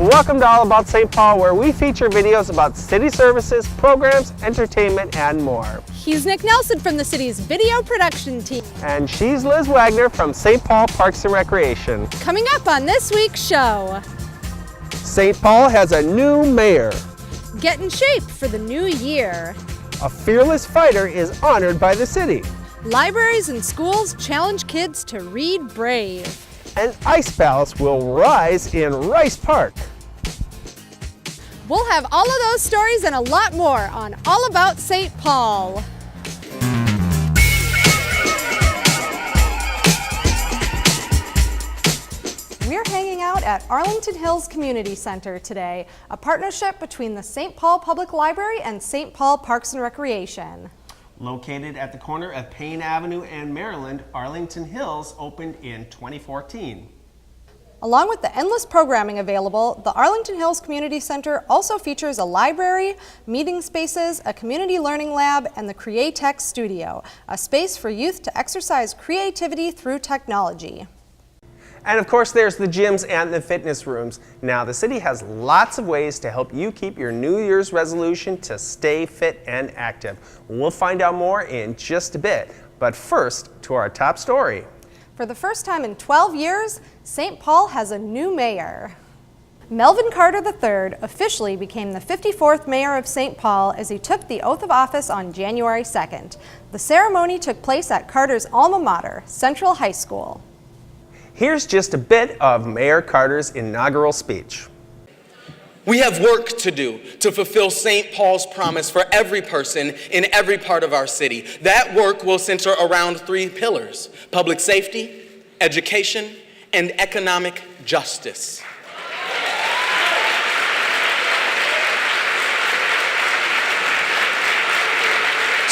welcome to All About St. Paul, where we feature videos about city services, programs, entertainment, and more. He's Nick Nelson from the city's video production team. And she's Liz Wagner from St. Paul Parks and Recreation. Coming up on this week's show, St. Paul has a new mayor. Get in shape for the new year. A fearless fighter is honored by the city. Libraries and schools challenge kids to read brave. And ice baths will rise in Rice Park. We'll have all of those stories and a lot more on All About St. Paul. We're hanging out at Arlington Hills Community Center today, a partnership between the St. Paul Public Library and St. Paul Parks and Recreation. Located at the corner of Payne Avenue and Maryland, Arlington Hills opened in 2014. Along with the endless programming available, the Arlington Hills Community Center also features a library, meeting spaces, a community learning lab, and the Createch Studio, a space for youth to exercise creativity through technology. And of course, there's the gyms and the fitness rooms. Now, the city has lots of ways to help you keep your New Year's resolution to stay fit and active. We'll find out more in just a bit. But first, to our top story. For the first time in 12 years, St. Paul has a new mayor. Melvin Carter III officially became the 54th mayor of St. Paul as he took the oath of office on January 2nd. The ceremony took place at Carter's alma mater, Central High School. Here's just a bit of Mayor Carter's inaugural speech. We have work to do to fulfill St. Paul's promise for every person in every part of our city. That work will center around three pillars: public safety, education, and economic justice.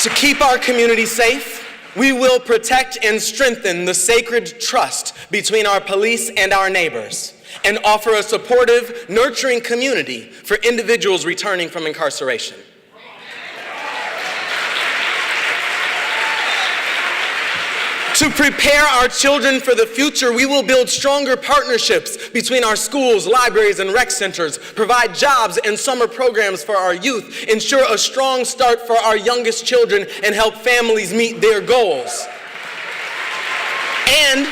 To keep our community safe, we will protect and strengthen the sacred trust between our police and our neighbors, and offer a supportive, nurturing community for individuals returning from incarceration. To prepare our children for the future, we will build stronger partnerships between our schools, libraries, and rec centers, provide jobs and summer programs for our youth, ensure a strong start for our youngest children, and help families meet their goals. And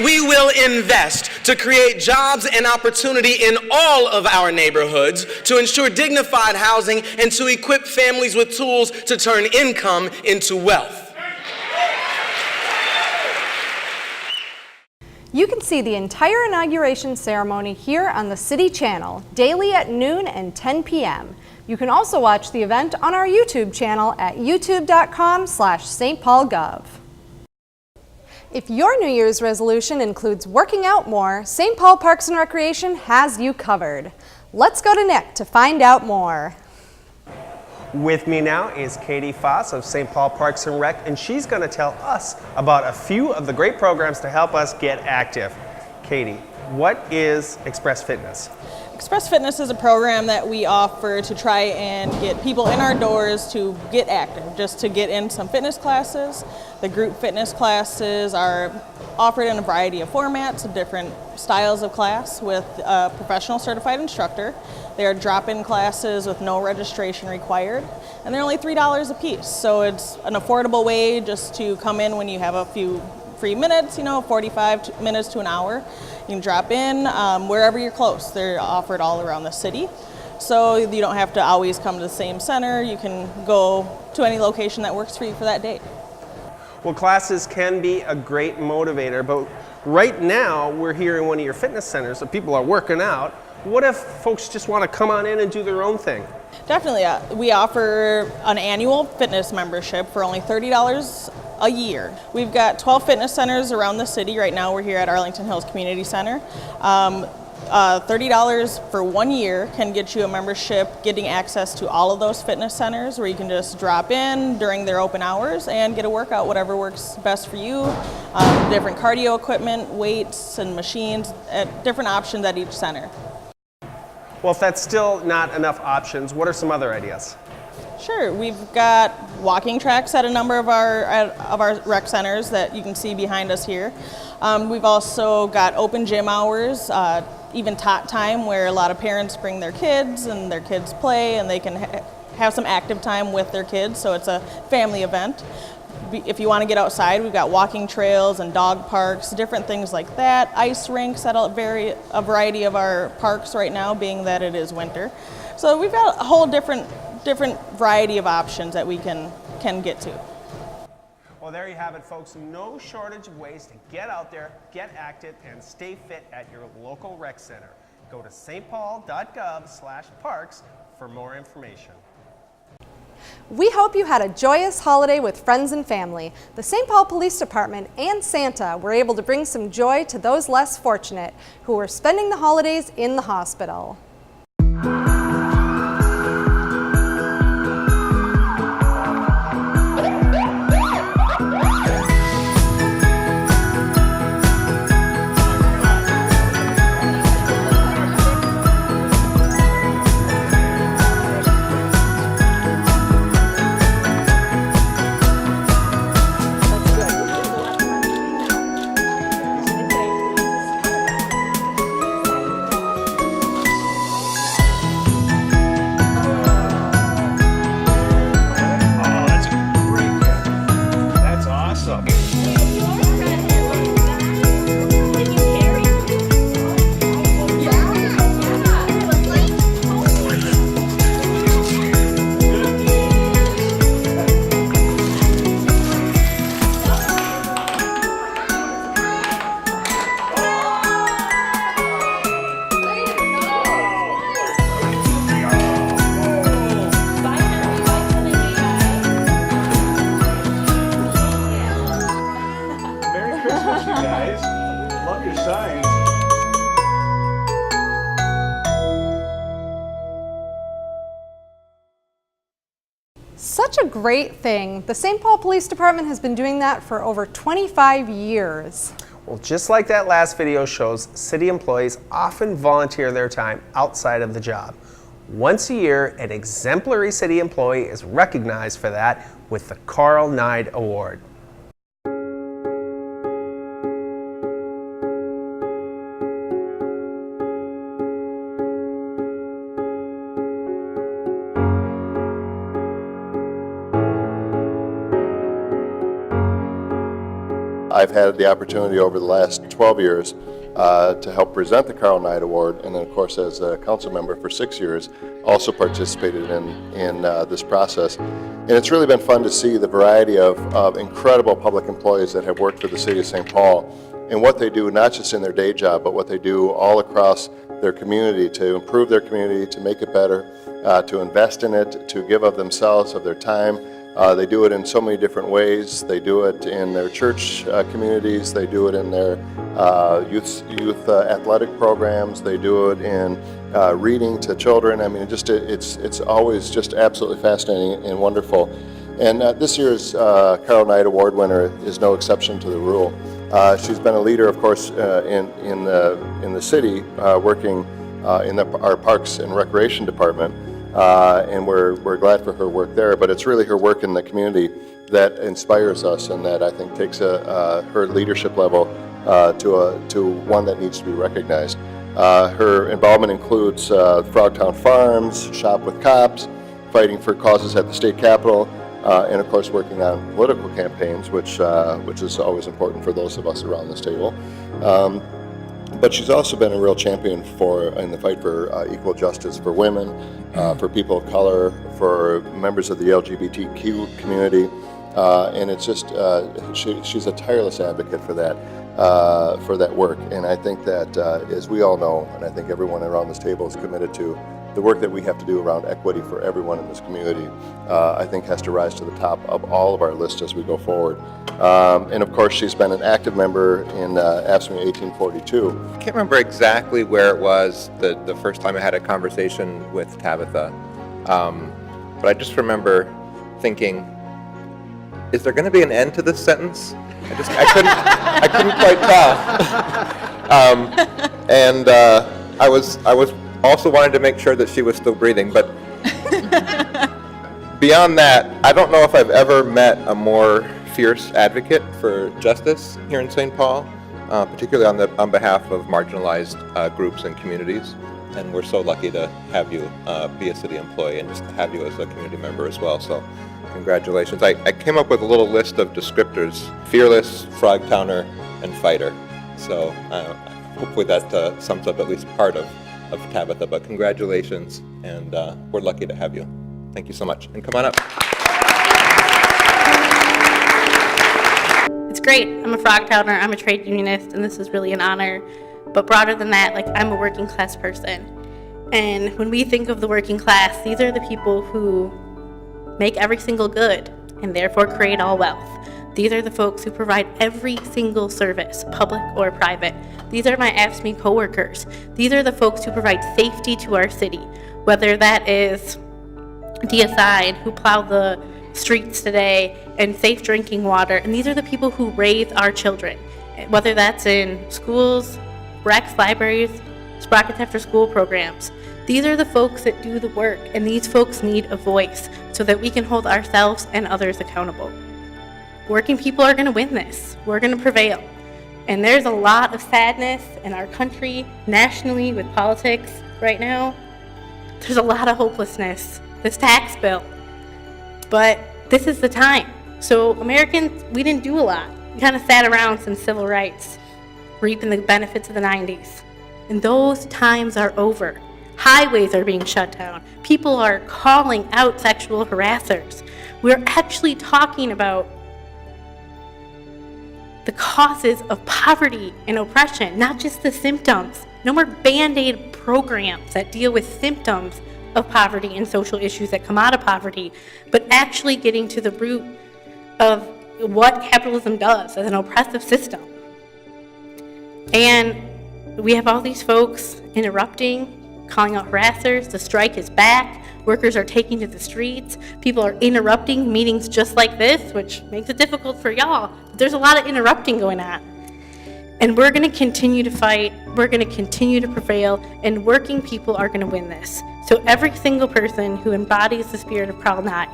we will invest to create jobs and opportunity in all of our neighborhoods, to ensure dignified housing, and to equip families with tools to turn income into wealth. You can see the entire inauguration ceremony here on the City Channel, daily at noon and 10 p.m. You can also watch the event on our YouTube channel at youtube.com/stpaulgov. If your New Year's resolution includes working out more, St. Paul Parks and Recreation has you covered. Let's go to Nick to find out more. With me now is Katie Foss of St. Paul Parks and Rec, and she's going to tell us about a few of the great programs to help us get active. Katie, what is Express Fitness? Express Fitness is a program that we offer to try and get people in our doors to get active, just to get in some fitness classes. The group fitness classes are offered in a variety of formats, of different styles of class, with a professional certified instructor. They are drop-in classes with no registration required, and they're only $3 a piece. So it's an affordable way just to come in when you have a few free minutes, 45 minutes to an hour. You can drop in wherever you're close. They're offered all around the city. So you don't have to always come to the same center. You can go to any location that works for you for that day. Well, classes can be a great motivator, but right now we're here in one of your fitness centers, so people are working out. What if folks just want to come on in and do their own thing? Definitely. We offer an annual fitness membership for only $30 a year. We've got 12 fitness centers around the city. Right now we're here at Arlington Hills Community Center. $30 for 1 year can get you a membership, getting access to all of those fitness centers where you can just drop in during their open hours and get a workout, whatever works best for you. Different cardio equipment, weights and machines, different options at each center. Well, if that's still not enough options, what are some other ideas? Sure, we've got walking tracks at a number of our rec centers that you can see behind us here. We've also got open gym hours even time where a lot of parents bring their kids and their kids play and they can have some active time with their kids, so it's a family event. If you want to get outside, we've got walking trails and dog parks, different things like that. Ice rinks at a variety of our parks right now, being that it is winter. So we've got a whole different variety of options that we can get to. Well, there you have it, folks. No shortage of ways to get out there, get active, and stay fit at your local rec center. Go to stpaul.gov/parks for more information. We hope you had a joyous holiday with friends and family. The St. Paul Police Department and Santa were able to bring some joy to those less fortunate who were spending the holidays in the hospital. Such a great thing. The St. Paul Police Department has been doing that for over 25 years. Well, just like that last video shows, city employees often volunteer their time outside of the job. Once a year, an exemplary city employee is recognized for that with the Carl Nide Award. I've had the opportunity over the last 12 years to help present the Carl Nide Award, and then of course as a council member for 6 years also participated in this process. And it's really been fun to see the variety of incredible public employees that have worked for the City of St. Paul and what they do, not just in their day job, but what they do all across their community to improve their community, to make it better, to invest in it, to give of themselves, of their time. They do it in so many different ways. They do it in their church communities. They do it in their youth athletic programs. They do it in reading to children. I mean, it's always just absolutely fascinating and wonderful. And this year's Carl Nide Award winner is no exception to the rule. She's been a leader, of course, in the city, working in our Parks and Recreation Department. And we're glad for her work there, but it's really her work in the community that inspires us and that I think takes her leadership level to one that needs to be recognized. Her involvement includes Frogtown Farms, Shop with Cops, fighting for causes at the state capitol, and of course working on political campaigns, which is always important for those of us around this table. But she's also been a real champion in the fight for equal justice for women, for people of color, for members of the LGBTQ community, and it's just she's a tireless advocate for that work. And I think that, as we all know, and I think everyone around this table is committed to, the work that we have to do around equity for everyone in this community, I think has to rise to the top of all of our lists as we go forward. And of course, she's been an active member in AFSCME 1842. I can't remember exactly where it was the first time I had a conversation with Tabitha, but I just remember thinking, is there going to be an end to this sentence? I couldn't quite tell. And I was also wanted to make sure that she was still breathing, but beyond that, I don't know if I've ever met a more fierce advocate for justice here in St. Paul. particularly on behalf of marginalized groups and communities. And we're so lucky to have you be a city employee and just to have you as a community member as well. So congratulations. I came up with a little list of descriptors: fearless, frog-towner, and fighter. So hopefully that sums up at least part of Tabitha, but congratulations, and we're lucky to have you. Thank you so much, and come on up. It's great. I'm a frog towner, I'm a trade unionist, and this is really an honor. But broader than that, like, I'm a working class person. And when we think of the working class, these are the people who make every single good and therefore create all wealth. These are the folks who provide every single service, public or private. These are my AFSCME coworkers. These are the folks who provide safety to our city, whether that is DSI, who plow the streets today, and safe drinking water. And these are the people who raise our children, whether that's in schools, recs, libraries, Sprockets after school programs. These are the folks that do the work, and these folks need a voice so that we can hold ourselves and others accountable. Working people are going to win this. We're going to prevail. And there's a lot of sadness in our country, nationally, with politics right now. There's a lot of hopelessness. This tax bill. But this is the time. So Americans, we didn't do a lot. We kind of sat around since civil rights, reaping the benefits of the 90s. And those times are over. Highways are being shut down. People are calling out sexual harassers. We're actually talking about the causes of poverty and oppression, not just the symptoms. No more Band-Aid programs that deal with symptoms of poverty and social issues that come out of poverty, but actually getting to the root of what capitalism does as an oppressive system. And we have all these folks interrupting, calling out harassers. The strike is back. Workers are taking to the streets. People are interrupting meetings just like this, which makes it difficult for y'all. There's a lot of interrupting going on. And we're going to continue to fight. We're going to continue to prevail. And working people are going to win this. So every single person who embodies the spirit of Proud 9,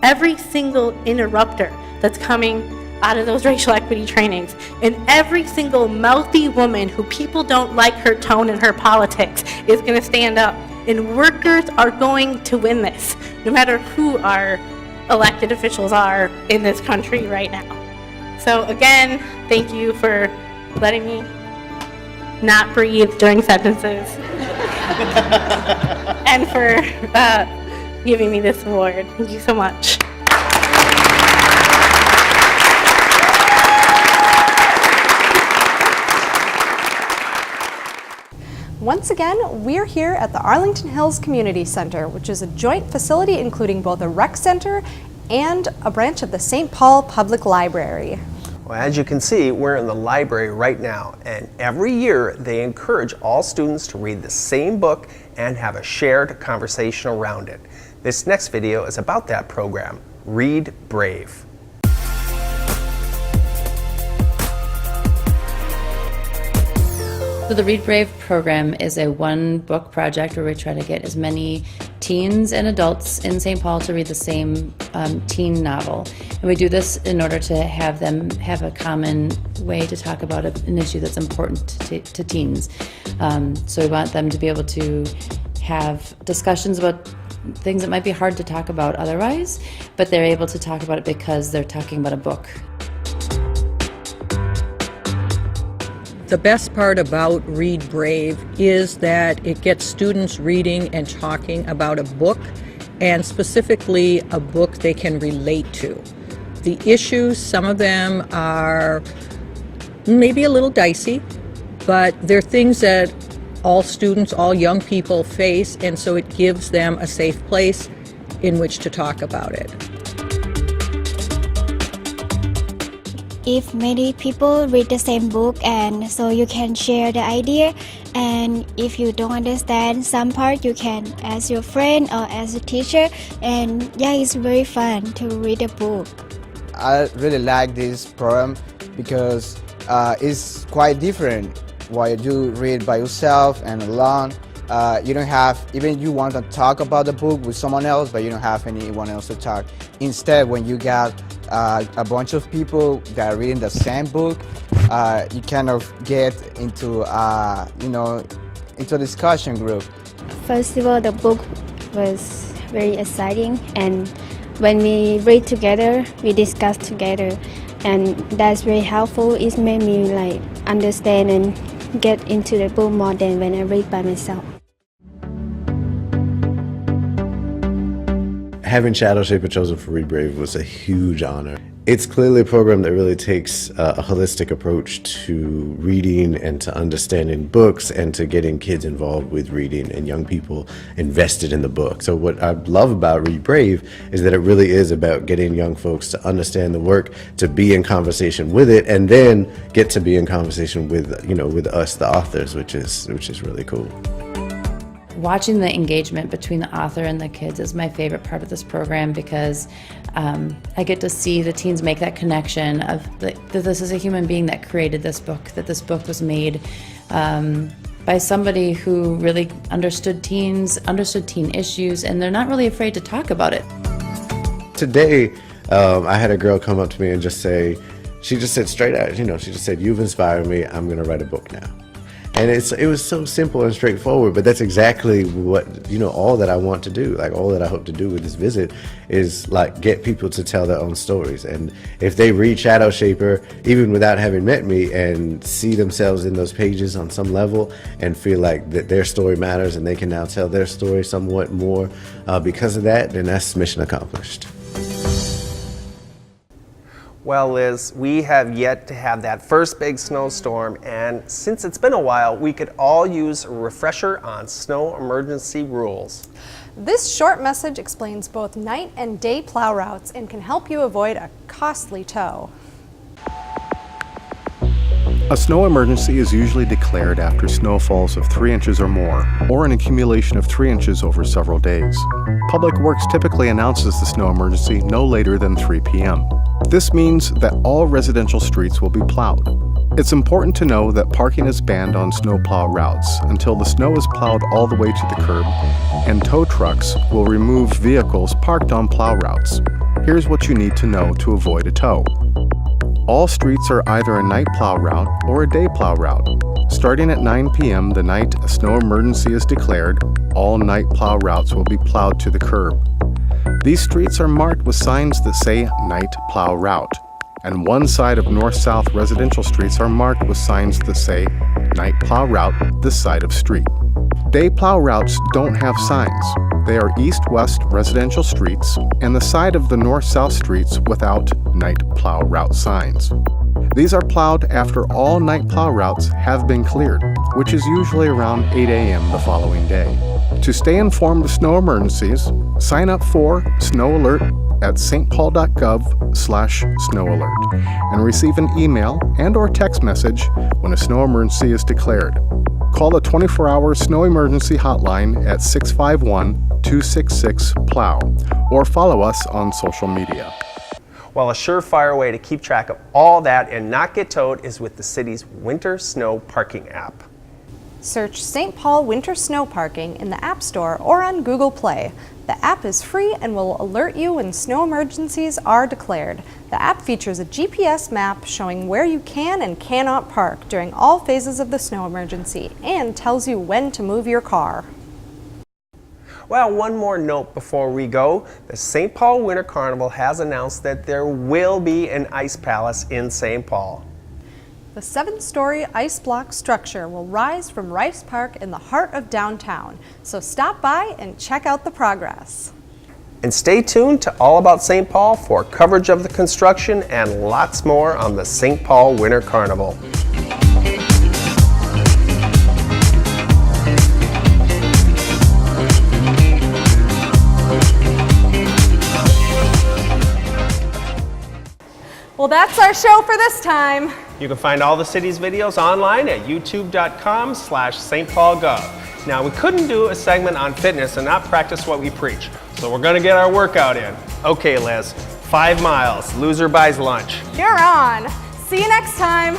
every single interrupter that's coming out of those racial equity trainings, and every single mouthy woman who people don't like her tone and her politics is going to stand up. And workers are going to win this, no matter who our elected officials are in this country right now. So again, thank you for letting me not breathe during sentences and for giving me this award. Thank you so much. Once again, we're here at the Arlington Hills Community Center, which is a joint facility including both a rec center and a branch of the St. Paul Public Library. Well, as you can see, we're in the library right now, and every year they encourage all students to read the same book and have a shared conversation around it. This next video is about that program, Read Brave. So the Read Brave program is a one-book project where we try to get as many teens and adults in St. Paul to read the same teen novel. And we do this in order to have them have a common way to talk about an issue that's important to teens. So we want them to be able to have discussions about things that might be hard to talk about otherwise, but they're able to talk about it because they're talking about a book. The best part about Read Brave is that it gets students reading and talking about a book, and specifically a book they can relate to. The issues, some of them are maybe a little dicey, but they're things that all students, all young people face, and so it gives them a safe place in which to talk about it. If many people read the same book, and so you can share the idea, and if you don't understand some part, you can ask your friend or ask the teacher, and yeah, it's very fun to read a book. I really like this program because it's quite different what you do read by yourself and alone. You don't have, even you want to talk about the book with someone else, but you don't have anyone else to talk. Instead, when you got a bunch of people that are reading the same book, you kind of get into, into a discussion group. First of all, the book was very exciting, and when we read together, we discuss together, and that's very helpful. It made me like understand and get into the book more than when I read by myself. Having Shadow Shaper chosen for Read Brave was a huge honor. It's clearly a program that really takes a holistic approach to reading and to understanding books and to getting kids involved with reading and young people invested in the book. So what I love about Read Brave is that it really is about getting young folks to understand the work, to be in conversation with it, and then get to be in conversation with, with us, the authors, which is really cool. Watching the engagement between the author and the kids is my favorite part of this program because I get to see the teens make that connection of that this is a human being that created this book, that this book was made by somebody who really understood teens, understood teen issues, and they're not really afraid to talk about it. Today, I had a girl come up to me and she just said straight out, she just said, "You've inspired me, I'm gonna write a book now." And it was so simple and straightforward, but that's exactly what, all that I want to do, like all that I hope to do with this visit is like get people to tell their own stories. And if they read Shadow Shaper, even without having met me, and see themselves in those pages on some level and feel like that their story matters and they can now tell their story somewhat more because of that, then that's mission accomplished. Well, Liz, we have yet to have that first big snowstorm, and since it's been a while, we could all use a refresher on snow emergency rules. This short message explains both night and day plow routes and can help you avoid a costly tow. A snow emergency is usually declared after snowfalls of 3 inches or more, or an accumulation of 3 inches over several days. Public Works typically announces the snow emergency no later than 3 p.m. This means that all residential streets will be plowed. It's important to know that parking is banned on snowplow routes until the snow is plowed all the way to the curb, and tow trucks will remove vehicles parked on plow routes. Here's what you need to know to avoid a tow. All streets are either a night plow route or a day plow route. Starting at 9 p.m. the night a snow emergency is declared, all night plow routes will be plowed to the curb. These streets are marked with signs that say Night Plow Route, and one side of north-south residential streets are marked with signs that say Night Plow Route, this side of street. Day plow routes don't have signs. They are east-west residential streets and the side of the north-south streets without Night Plow Route signs. These are plowed after all night plow routes have been cleared, which is usually around 8 a.m. the following day. To stay informed of snow emergencies, sign up for Snow Alert at stpaul.gov/snowalert and receive an email and/or text message when a snow emergency is declared. Call the 24-hour snow emergency hotline at 651-266-PLOW or follow us on social media. Well, a surefire way to keep track of all that and not get towed is with the city's Winter Snow Parking app. Search St. Paul Winter Snow Parking in the App Store or on Google Play. The app is free and will alert you when snow emergencies are declared. The app features a GPS map showing where you can and cannot park during all phases of the snow emergency and tells you when to move your car. Well, one more note before we go. The St. Paul Winter Carnival has announced that there will be an ice palace in St. Paul. The 7-story ice block structure will rise from Rice Park in the heart of downtown, so stop by and check out the progress. And stay tuned to All About St. Paul for coverage of the construction and lots more on the St. Paul Winter Carnival. Well, that's our show for this time. You can find all the city's videos online at youtube.com/stpaulgov. Now, we couldn't do a segment on fitness and not practice what we preach, so we're gonna get our workout in. Okay, Liz, 5 miles, loser buys lunch. You're on. See you next time.